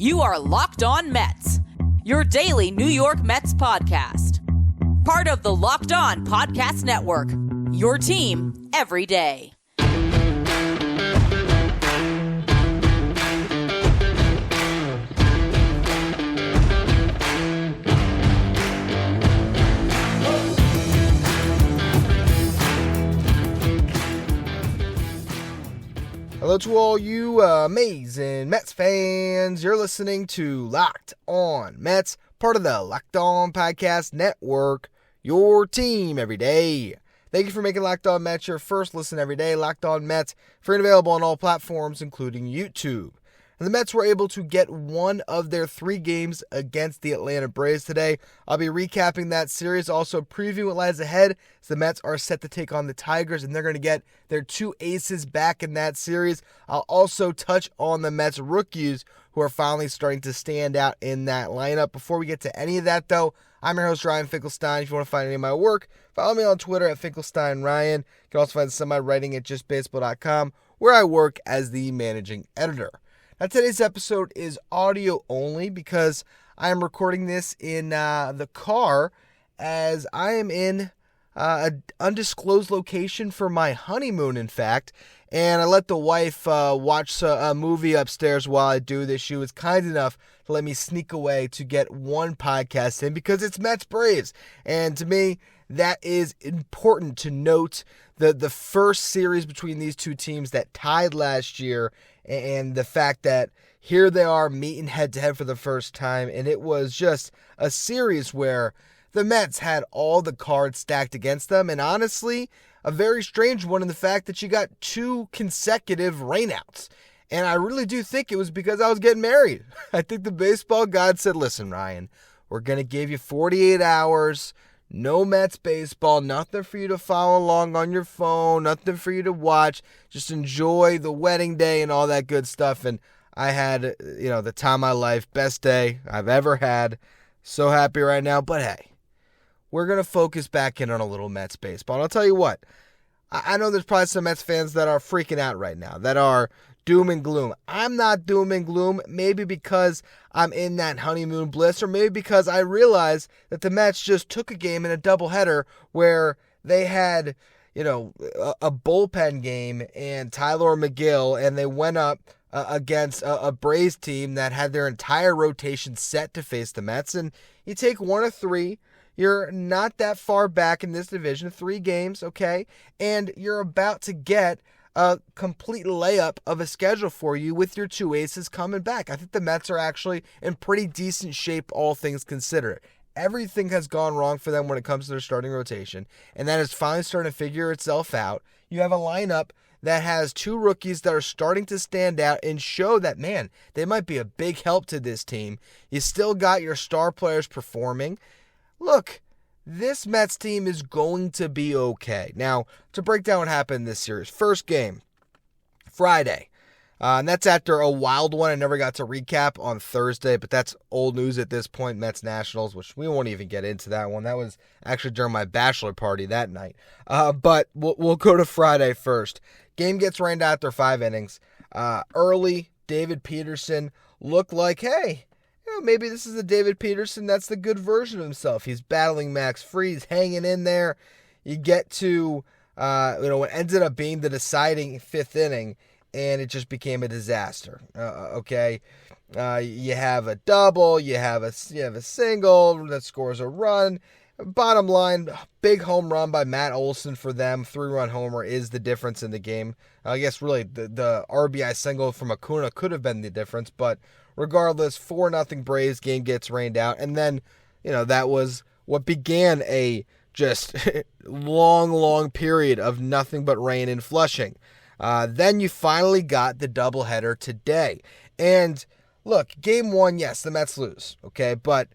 You are Locked On Mets, your daily New York Mets podcast. Part of the Locked On Podcast Network, your team every day. Hello to all you amazing Mets fans. You're listening to Locked On Mets, part of the Locked On Podcast Network, your team every day. Thank you for making Locked On Mets your first listen every day. Locked On Mets, free and available on all platforms, including YouTube. And the Mets were able to get one of their 3 games against the Atlanta Braves today. I'll be recapping that series, also previewing what lies ahead, as the Mets are set to take on the Tigers, and they're going to get their 2 aces back in that series. I'll also touch on the Mets rookies who are finally starting to stand out in that lineup. Before we get to any of that, though, I'm your host, Ryan Finkelstein. If you want to find any of my work, follow me on Twitter at FinkelsteinRyan. You can also find some of my writing at JustBaseball.com, where I work as the managing editor. Now, today's episode is audio only because I am recording this in the car as I am in an undisclosed location for my honeymoon, in fact. And I let the wife watch a movie upstairs while I do this. She was kind enough to let me sneak away to get one podcast in because it's Mets Braves. And to me, that is important to note. The first series between these two teams that tied last year, and the fact that here they are meeting head-to-head for the first time, and it was just a series where the Mets had all the cards stacked against them, and honestly, a very strange one in the fact that you got 2 consecutive rainouts. And I really do think it was because I was getting married. I think the baseball god said, listen, Ryan, we're going to give you 48 hours, no Mets baseball, nothing for you to follow along on your phone, nothing for you to watch. Just enjoy the wedding day and all that good stuff. And I had, the time of my life, best day I've ever had. So happy right now. But hey, we're going to focus back in on a little Mets baseball. And I'll tell you what, I know there's probably some Mets fans that are freaking out right now, that are doom and gloom. I'm not doom and gloom, maybe because I'm in that honeymoon bliss, or maybe because I realize that the Mets just took a game in a doubleheader where they had, a bullpen game and Tyler McGill, and they went up against a Braves team that had their entire rotation set to face the Mets. And you take 1 of 3. You're not that far back in this division, 3 games, okay? And you're about to get a complete layup of a schedule for you with your 2 aces coming back. I think the Mets are actually in pretty decent shape, all things considered. Everything has gone wrong for them when it comes to their starting rotation, and that is finally starting to figure itself out. You have a lineup that has 2 rookies that are starting to stand out and show that, man, they might be a big help to this team. You still got your star players performing. Look, this Mets team is going to be okay. Now, to break down what happened in this series, first game, Friday. And that's after a wild one I never got to recap on Thursday, but that's old news at this point, Mets Nationals, which we won't even get into that one. That was actually during my bachelor party that night. But we'll go to Friday first. Game gets rained out after 5 innings. Early, David Peterson looked like, hey, maybe this is the David Peterson that's the good version of himself. He's battling Max Fried, hanging in there. You get to, what ended up being the deciding 5th inning, and it just became a disaster. Okay, you have a double, you have a single that scores a run. Bottom line, big home run by Matt Olson for them. 3-run homer is the difference in the game. I guess really the RBI single from Acuna could have been the difference, but regardless, 4-0 Braves, game gets rained out. And then, that was what began a just long period of nothing but rain in Flushing. Then you finally got the doubleheader today. And look, game 1, yes, the Mets lose, okay? But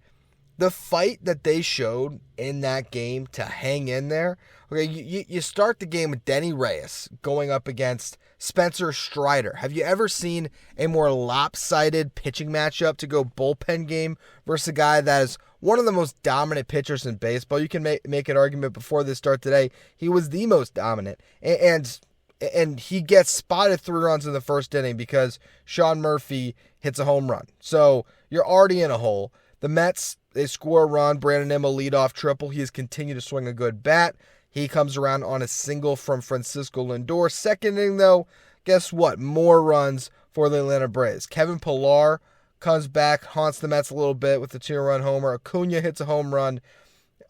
the fight that they showed in that game to hang in there, okay, you start the game with Denny Reyes going up against Spencer Strider. Have you ever seen a more lopsided pitching matchup to go bullpen game versus a guy that is one of the most dominant pitchers in baseball? You can make an argument before this start today. He was the most dominant. And he gets spotted 3 runs in the first inning because Sean Murphy hits a home run. So you're already in a hole. The Mets, they score a run. Brandon Nimmo leadoff triple. He has continued to swing a good bat. He comes around on a single from Francisco Lindor. Second inning, though, guess what? More runs for the Atlanta Braves. Kevin Pillar comes back, haunts the Mets a little bit with the 2-run homer. Acuna hits a home run.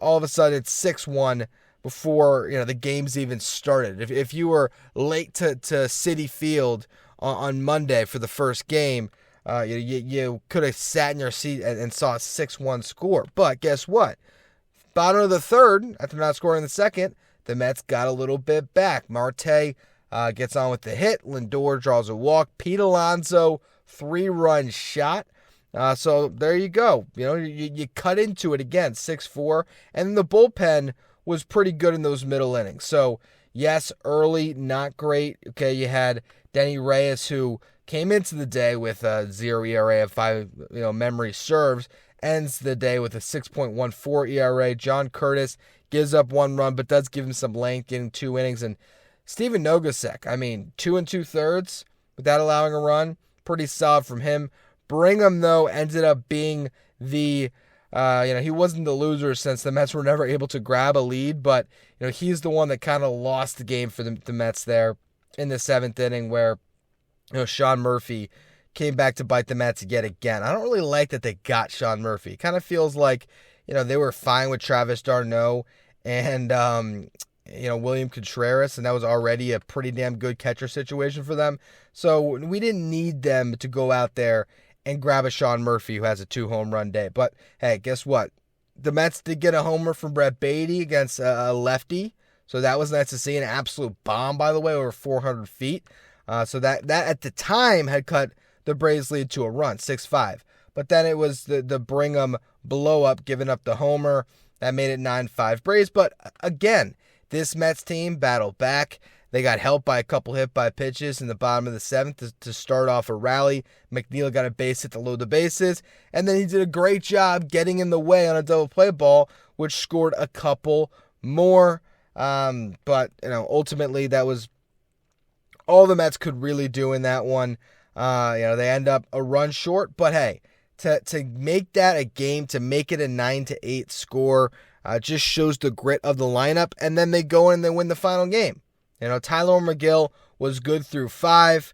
All of a sudden, it's 6-1 before the game's even started. If you were late to Citi Field on Monday for the first game, you could have sat in your seat and saw a 6-1 score. But guess what? Bottom of the third, after not scoring the second, the Mets got a little bit back. Marte gets on with the hit. Lindor draws a walk. Pete Alonso, 3-run shot. So there you go. You cut into it again, 6-4. And the bullpen was pretty good in those middle innings. So, yes, early, not great. Okay, you had Denny Reyes, who came into the day with a 0 ERA of 5, memory serves, ends the day with a 6.14 ERA. John Curtis gives up 1 run, but does give him some length, getting 2 innings. And Steven Nogosek, 2 2/3 without allowing a run. Pretty solid from him. Brigham, though, ended up being the, he wasn't the loser since the Mets were never able to grab a lead, but, he's the one that kind of lost the game for the Mets there in the 7th inning where, Sean Murphy came back to bite the Mets yet again. I don't really like that they got Sean Murphy. It kind of feels like, they were fine with Travis d'Arnaud and, William Contreras, and that was already a pretty damn good catcher situation for them. So we didn't need them to go out there and grab a Sean Murphy who has a 2-home-run day. But, hey, guess what? The Mets did get a homer from Brett Baty against a lefty, so that was nice to see. An absolute bomb, by the way, over 400 feet. So that at the time had cut the Braves' lead to a run, 6-5. But then it was the Brigham blow-up, giving up the homer. That made it 9-5 Braves. But, again, this Mets team battled back. They got helped by a couple hit-by pitches in the bottom of the 7th to start off a rally. McNeil got a base hit to load the bases. And then he did a great job getting in the way on a double play ball, which scored a couple more. But, ultimately that was all the Mets could really do in that one. They end up a run short. But, hey, to make that a game, to make it a 9-8 score, just shows the grit of the lineup. And then they go in and they win the final game. Tyler McGill was good through 5,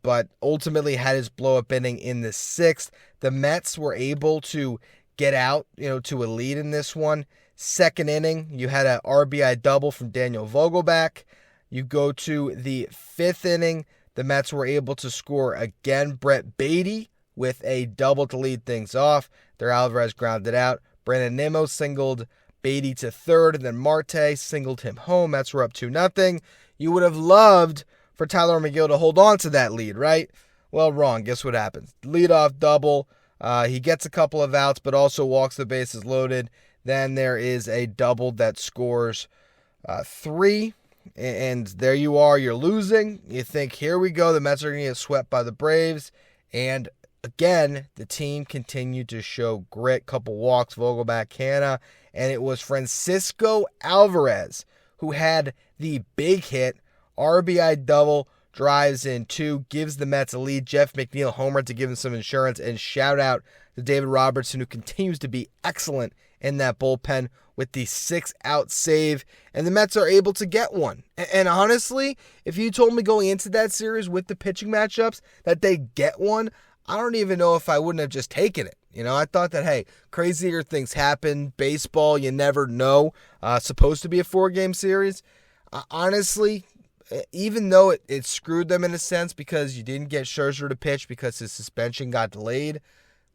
but ultimately had his blow-up inning in the 6th. The Mets were able to get out, to a lead in this one. 2nd inning, you had an RBI double from Daniel Vogelbach. You go to the 5th inning, the Mets were able to score again. Brett Baty with a double to lead things off. Their Alvarez grounded out. Brandon Nimmo singled Baty to 3rd, and then Marte singled him home. Mets were up 2-0. You would have loved for Tyler McGill to hold on to that lead, right? Well, wrong. Guess what happens? Leadoff double. He gets a couple of outs, but also walks the bases loaded. Then there is a double that scores 3, and there you are. You're losing. You think, here we go. The Mets are going to get swept by the Braves, and again, the team continued to show grit. Couple walks, Vogelbach, Canna, and it was Francisco Alvarez who had the big hit, RBI double, drives in 2, gives the Mets a lead. Jeff McNeil homer to give him some insurance, and shout out to David Robertson, who continues to be excellent in that bullpen with the 6-out save, and the Mets are able to get one. And honestly, if you told me going into that series with the pitching matchups that they get one, I don't even know if I wouldn't have just taken it. I thought that, hey, crazier things happen. Baseball, you never know. Supposed to be a 4-game series. Honestly, even though it screwed them in a sense because you didn't get Scherzer to pitch because his suspension got delayed,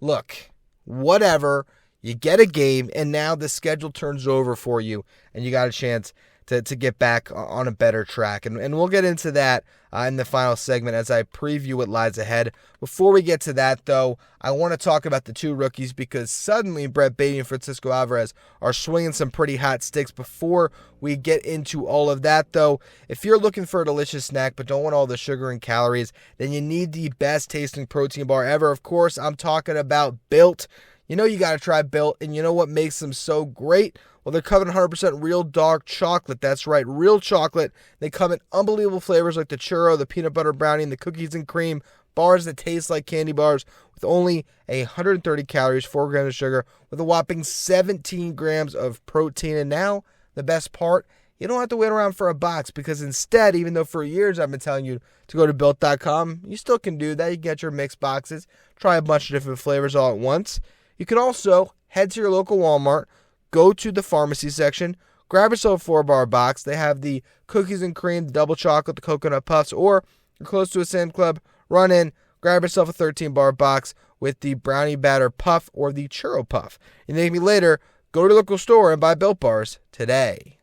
look, whatever. You get a game, and now the schedule turns over for you, and you got a chance to get back on a better track. And we'll get into that in the final segment as I preview what lies ahead. Before we get to that, though, I want to talk about the 2 rookies because suddenly Brett Baty and Francisco Alvarez are swinging some pretty hot sticks. Before we get into all of that, though, if you're looking for a delicious snack but don't want all the sugar and calories, then you need the best tasting protein bar ever. Of course, I'm talking about Built. You got to try Built, and you know what makes them so great? Well, they're covered in 100% real dark chocolate. That's right, real chocolate. They come in unbelievable flavors like the churro, the peanut butter brownie, and the cookies and cream. Bars that taste like candy bars with only 130 calories, 4 grams of sugar, with a whopping 17 grams of protein. And now, the best part, you don't have to wait around for a box, because instead, even though for years I've been telling you to go to Built.com, you still can do that. You can get your mixed boxes, try a bunch of different flavors all at once. You can also head to your local Walmart, go to the pharmacy section, grab yourself a 4-bar box. They have the cookies and cream, the double chocolate, the coconut puffs, or you're close to a Sam's Club, run in, grab yourself a 13-bar box with the brownie batter puff or the churro puff. And maybe later, go to the local store and buy Built Bars today.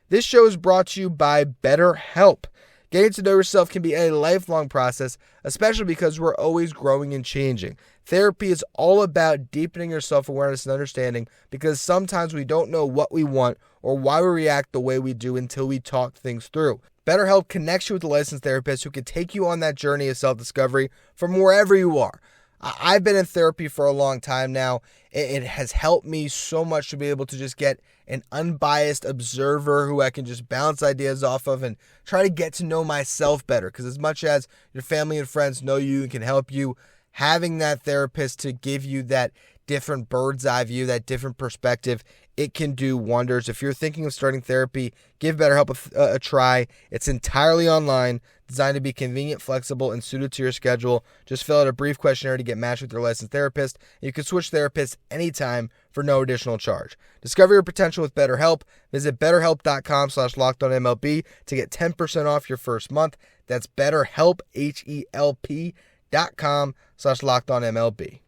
This show is brought to you by BetterHelp. Getting to know yourself can be a lifelong process, especially because we're always growing and changing. Therapy is all about deepening your self-awareness and understanding, because sometimes we don't know what we want or why we react the way we do until we talk things through. BetterHelp connects you with a licensed therapist who can take you on that journey of self-discovery from wherever you are. I've been in therapy for a long time now. It has helped me so much to be able to just get an unbiased observer who I can just bounce ideas off of and try to get to know myself better. Because as much as your family and friends know you and can help you, having that therapist to give you that different bird's eye view, that different perspective, it can do wonders. If you're thinking of starting therapy, give BetterHelp a try. It's entirely online, designed to be convenient, flexible, and suited to your schedule. Just fill out a brief questionnaire to get matched with your licensed therapist. You can switch therapists anytime for no additional charge. Discover your potential with BetterHelp. Visit BetterHelp.com/LockedOnMLB to get 10% off your first month. That's BetterHelp, HELP.com/LockedOnMLB.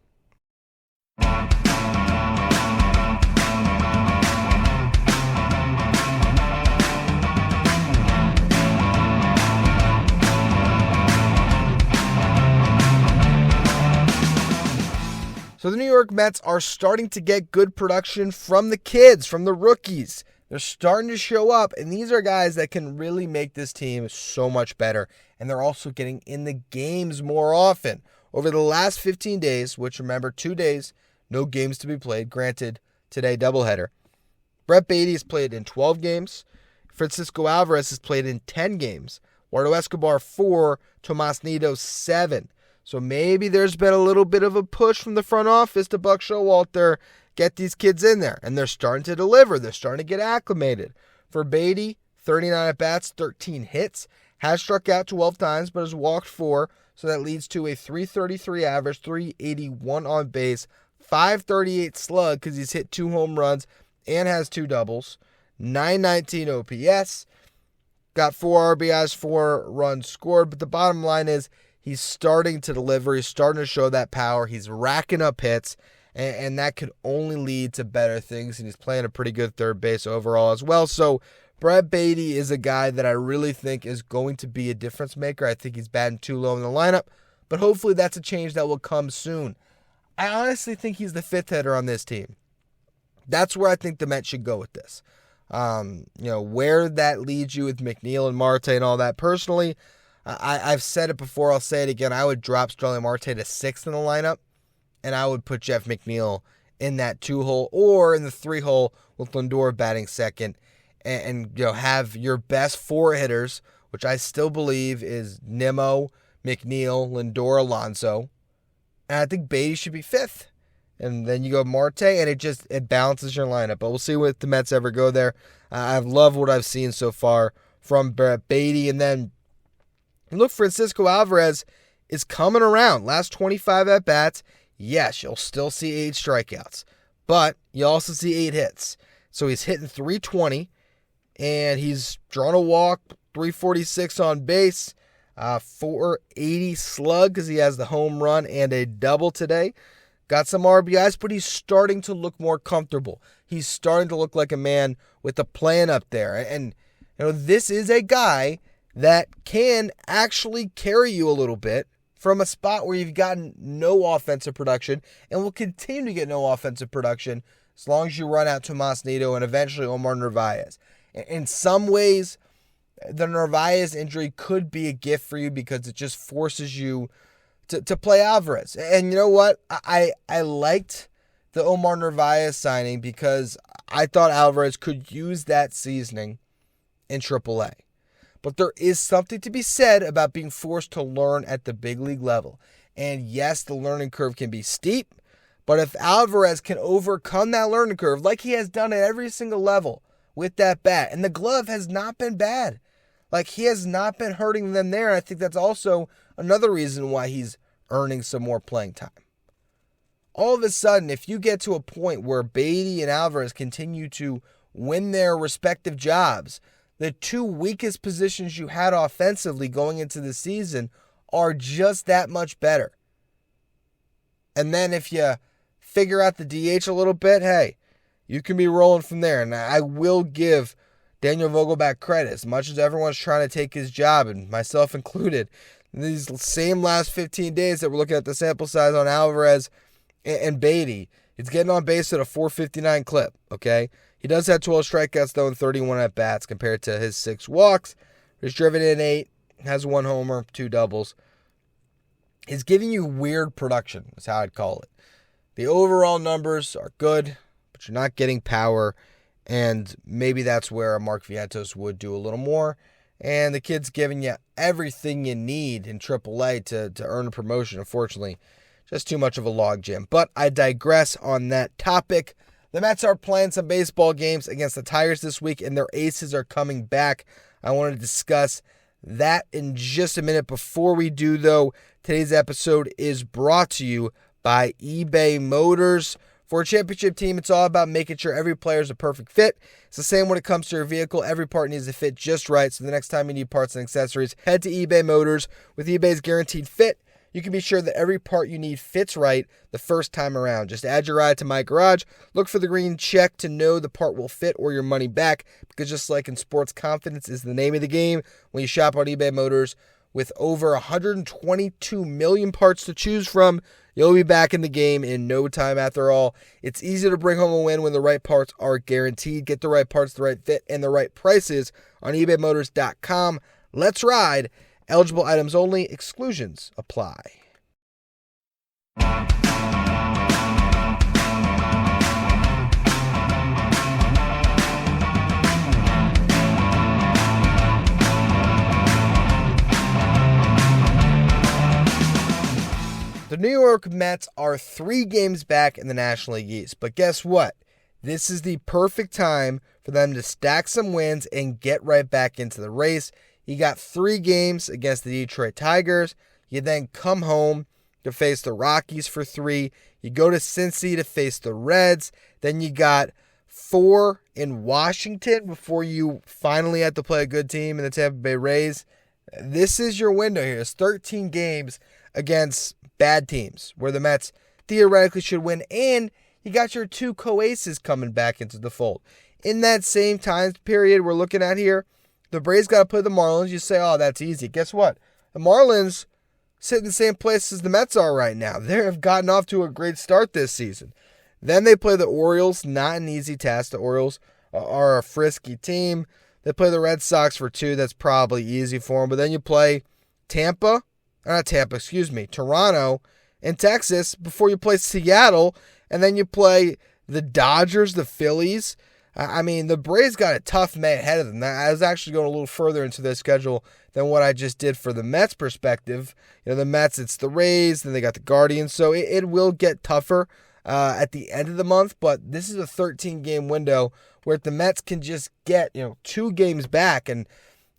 So the New York Mets are starting to get good production from the kids, from the rookies. They're starting to show up, and these are guys that can really make this team so much better. And they're also getting in the games more often. Over the last 15 days, which remember, 2 days, no games to be played. Granted, today, doubleheader. Brett Baty has played in 12 games. Francisco Alvarez has played in 10 games. Eduardo Escobar, 4. Tomas Nido, 7. So maybe there's been a little bit of a push from the front office to Buck Showalter, get these kids in there. And they're starting to deliver. They're starting to get acclimated. For Baty, 39 at-bats, 13 hits. Has struck out 12 times, but has walked 4. So that leads to a .333 average, .381 on base, .538 slug because he's hit 2 home runs and has 2 doubles. .919 OPS. Got 4 RBIs, 4 runs scored. But the bottom line is, he's starting to deliver. He's starting to show that power. He's racking up hits, and that could only lead to better things. And he's playing a pretty good third base overall as well. So Brett Baty is a guy that I really think is going to be a difference maker. I think he's batting too low in the lineup, but hopefully that's a change that will come soon. I honestly think he's the 5th hitter on this team. That's where I think the Mets should go with this. Where that leads you with McNeil and Marte and all that, personally, I've said it before, I'll say it again. I would drop Starling Marte to 6th in the lineup, and I would put Jeff McNeil in that 2-hole or in the 3-hole with Lindor batting 2nd, and have your best 4 hitters, which I still believe is Nimmo, McNeil, Lindor, Alonso, and I think Baty should be 5th. And then you go Marte, and it balances your lineup. But we'll see if the Mets ever go there. I've loved what I've seen so far from Brett Baty, and then look, Francisco Alvarez is coming around. Last 25 at-bats, yes, you'll still see 8 strikeouts, but you also see 8 hits. So he's hitting .320, and he's drawn a walk, .346 on base, .480 slug because he has the home run and a double today. Got some RBIs, but he's starting to look more comfortable. He's starting to look like a man with a plan up there. And this is a guy that can actually carry you a little bit from a spot where you've gotten no offensive production and will continue to get no offensive production as long as you run out Tomas Nido and eventually Omar Narvaez. In some ways, the Narvaez injury could be a gift for you because it just forces you to play Alvarez. And you know what? I liked the Omar Narvaez signing because I thought Alvarez could use that seasoning in AAA. But there is something to be said about being forced to learn at the big league level. And yes, the learning curve can be steep, but if Alvarez can overcome that learning curve like he has done at every single level with that bat, and the glove has not been bad. Like, he has not been hurting them there, and I think that's also another reason why he's earning some more playing time. All of a sudden, if you get to a point where Baty and Alvarez continue to win their respective jobs, the two weakest positions you had offensively going into the season are just that much better. And then if you figure out the DH a little bit, hey, you can be rolling from there. And I will give Daniel Vogelbach credit. As much as everyone's trying to take his job, and myself included, these same last 15 days that we're looking at the sample size on Alvarez and Baty, he's getting on base at a 459 clip, okay? He does have 12 strikeouts, though, and 31 at-bats compared to his 6 walks. He's driven in 8, has 1 homer, 2 doubles. He's giving you weird production, is how I'd call it. The overall numbers are good, but you're not getting power, and maybe that's where Mark Vientos would do a little more. And the kid's giving you everything you need in AAA to earn a promotion. Unfortunately, just too much of a logjam. But I digress on that topic. The Mets are playing some baseball games against the Tigers this week, and their aces are coming back. I want to discuss that in just a minute. Before we do, though, today's episode is brought to you by eBay Motors. For a championship team, it's all about making sure every player is a perfect fit. It's the same when it comes to your vehicle. Every part needs to fit just right, so the next time you need parts and accessories, head to eBay Motors. With eBay's guaranteed fit, you can be sure that every part you need fits right the first time around. Just add your ride to My Garage. Look for the green check to know the part will fit or your money back, because just like in sports, confidence is the name of the game when you shop on eBay Motors. With over 122 million parts to choose from, you'll be back in the game in no time. After all, it's easy to bring home a win when the right parts are guaranteed. Get the right parts, the right fit, and the right prices on ebaymotors.com. Let's ride. Eligible items only. Exclusions apply. The New York Mets are 3 games back in the National League East, but guess what? This is the perfect time for them to stack some wins and get right back into the race. You got 3 games against the Detroit Tigers. You then come home to face the Rockies for 3. You go to Cincy to face the Reds. Then you got 4 in Washington before you finally have to play a good team in the Tampa Bay Rays. This is your window here. It's 13 games against bad teams where the Mets theoretically should win, and you got your 2 co-aces coming back into the fold. In that same time period we're looking at here, the Braves got to play the Marlins. You say, oh, that's easy. Guess what? The Marlins sit in the same place as the Mets are right now. They have gotten off to a great start this season. Then they play the Orioles, not an easy task. The Orioles are a frisky team. They play the Red Sox for 2. That's probably easy for them. But then you play Toronto and Texas before you play Seattle. And then you play the Dodgers, the Phillies. I mean, the Braves got a tough May ahead of them. I was actually going a little further into their schedule than what I just did for the Mets perspective. You know, the Mets, it's the Rays, then they got the Guardians. So it will get tougher at the end of the month. But this is a 13-game window where the Mets can just get, 2 games back and,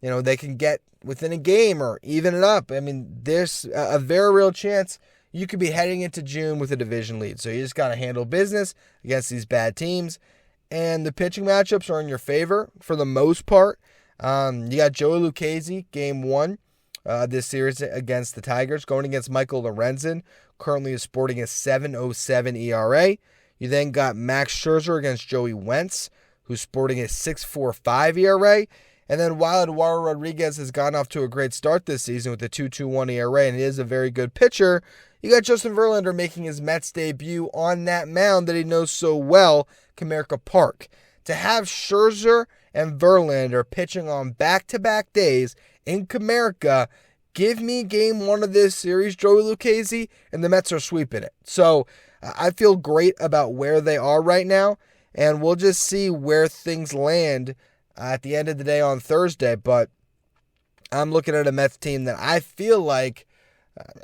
they can get within a game or even it up. I mean, there's a very real chance you could be heading into June with a division lead. So you just got to handle business against these bad teams. And the pitching matchups are in your favor for the most part. You got Joey Lucchesi, game 1 this series against the Tigers, going against Michael Lorenzen, currently is sporting a 7.07 ERA. You then got Max Scherzer against Joey Wentz, who's sporting a 6.45 ERA. And then while Eduardo Rodriguez has gotten off to a great start this season with a 2.21 ERA, and he is a very good pitcher, you got Justin Verlander making his Mets debut on that mound that he knows so well, Comerica Park. To have Scherzer and Verlander pitching on back-to-back days in Comerica, give me game 1 of this series, Joey Lucchesi, and the Mets are sweeping it. So I feel great about where they are right now, and we'll just see where things land at the end of the day on Thursday. But I'm looking at a Mets team that I feel like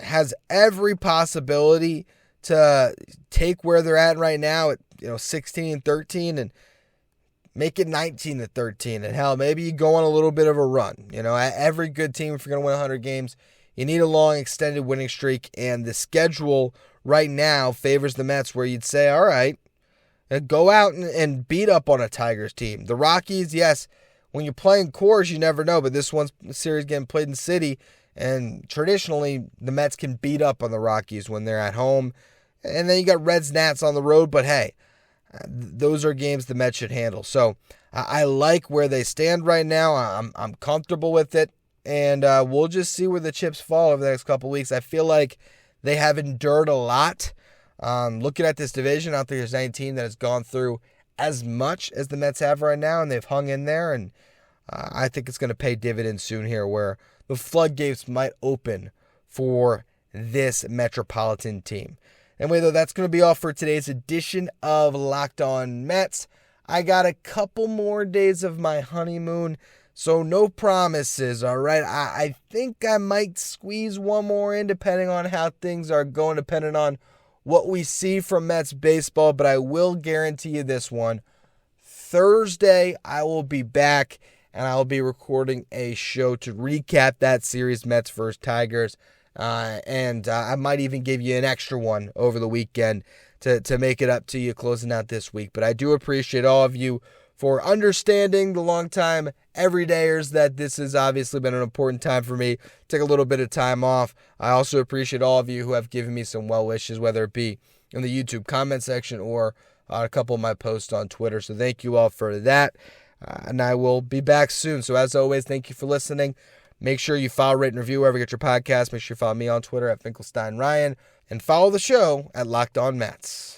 has every possibility to take where they're at right now at 16-13 and make it 19-13. And hell, maybe you go on a little bit of a run. Every good team, if you're going to win 100 games, you need a long extended winning streak. And the schedule right now favors the Mets, where you'd say, all right, go out and beat up on a Tigers team. The Rockies, yes, when you're playing Coors, you never know, but this one's series getting played in City, and traditionally the Mets can beat up on the Rockies when they're at home. And then you got Reds, Nats on the road, but hey, those are games the Mets should handle. So I like where they stand right now. I'm comfortable with it, and we'll just see where the chips fall over the next couple weeks. I feel like they have endured a lot. Looking at this division, I don't think there's any team that has gone through as much as the Mets have right now, and they've hung in there, and I think it's going to pay dividends soon here, where the floodgates might open for this Metropolitan team. Anyway, though, that's going to be all for today's edition of Locked On Mets. I got a couple more days of my honeymoon, so no promises, all right? I think I might squeeze one more in, depending on how things are going, depending on what we see from Mets baseball, but I will guarantee you this one. Thursday, I will be back, and I will be recording a show to recap that series, Mets vs. Tigers, and I might even give you an extra one over the weekend to make it up to you closing out this week. But I do appreciate all of you for understanding, the long-time everydayers, that this has obviously been an important time for me. Take a little bit of time off. I also appreciate all of you who have given me some well wishes, whether it be in the YouTube comment section or on a couple of my posts on Twitter. So thank you all for that. And I will be back soon. So as always, thank you for listening. Make sure you follow, rate, and review wherever you get your podcast. Make sure you follow me on Twitter at Finkelstein Ryan. And follow the show at Locked On Mets.